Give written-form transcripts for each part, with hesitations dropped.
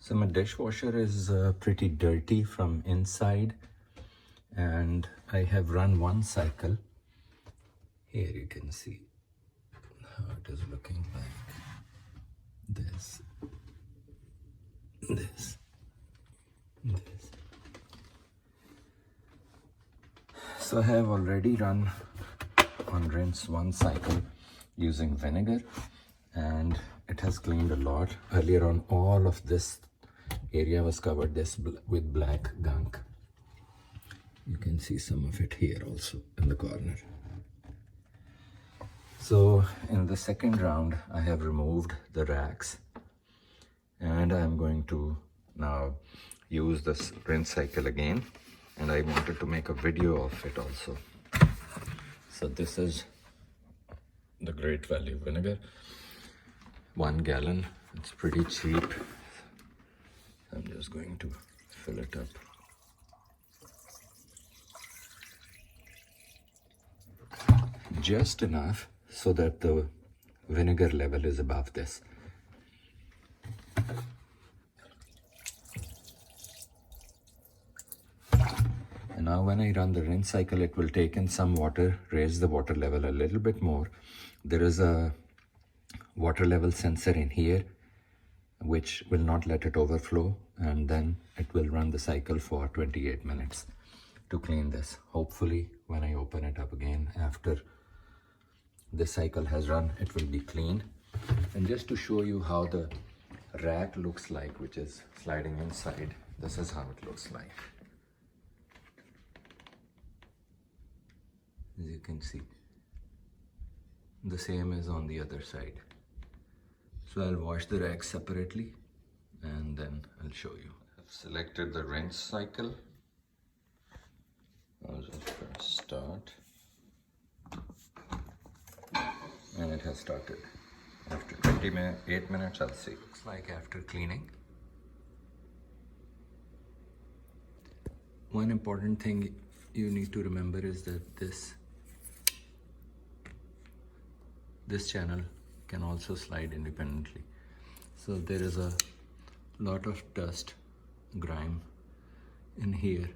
So my dishwasher is pretty dirty from inside, and I have run one cycle. Here you can see how it is looking like. This. So I have already run on rinse one cycle using vinegar, and it has cleaned a lot. Earlier on, all of this area was covered with black gunk. You can see some of it here also in the corner. So in the second round, I have removed the racks, and I'm going to now use this rinse cycle again, and I wanted to make a video of it also. So this is the Great Value vinegar, 1 gallon. It's pretty cheap. I'm just going to fill it up. Just enough so that the vinegar level is above this. And now when I run the rinse cycle, it will take in some water, raise the water level a little bit more. There is a water level sensor in here which will not let it overflow, and then it will run the cycle for 28 minutes to clean this. Hopefully when I open it up again after this cycle has run, it will be clean. And just to show you how the rack looks like, which is sliding inside, this is how it looks like. As you can see, the same is on the other side. So I'll wash the rack separately and then I'll show you. I've selected the rinse cycle. I'll just press start. And it has started. After 28 minutes, I'll see. Looks like after cleaning. One important thing you need to remember is that this channel can also slide independently. So there is a lot of dust, grime in here.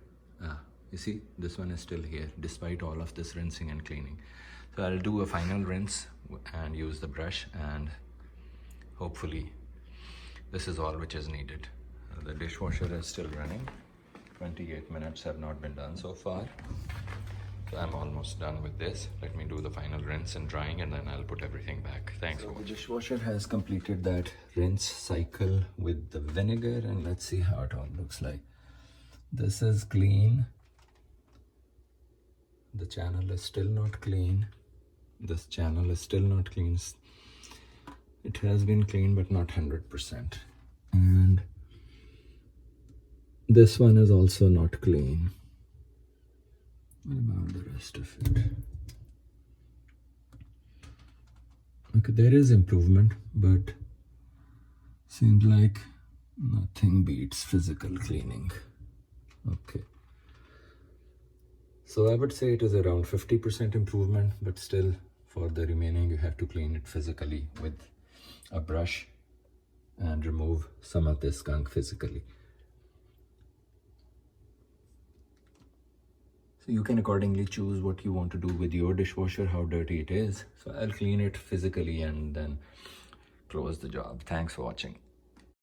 You see, this one is still here despite all of this rinsing and cleaning. So I'll do a final rinse and use the brush, and hopefully this is all which is needed. The dishwasher is still running. 28 minutes have not been done so far. So I'm almost done with this. Let me do the final rinse and drying, and then I'll put everything back. Thanks for watching. The dishwasher has completed that rinse cycle with the vinegar, and let's see how it all looks like. This is clean. The channel is still not clean. This channel is still not clean. It has been clean, but not 100%. And this one is also not clean. What about the rest of it? Okay, there is improvement, but seems like nothing beats physical cleaning. Okay. So I would say it is around 50% improvement, but still for the remaining you have to clean it physically with a brush and remove some of this gunk physically. So you can accordingly choose what you want to do with your dishwasher, how dirty it is. So I'll clean it physically and then close the job. Thanks for watching.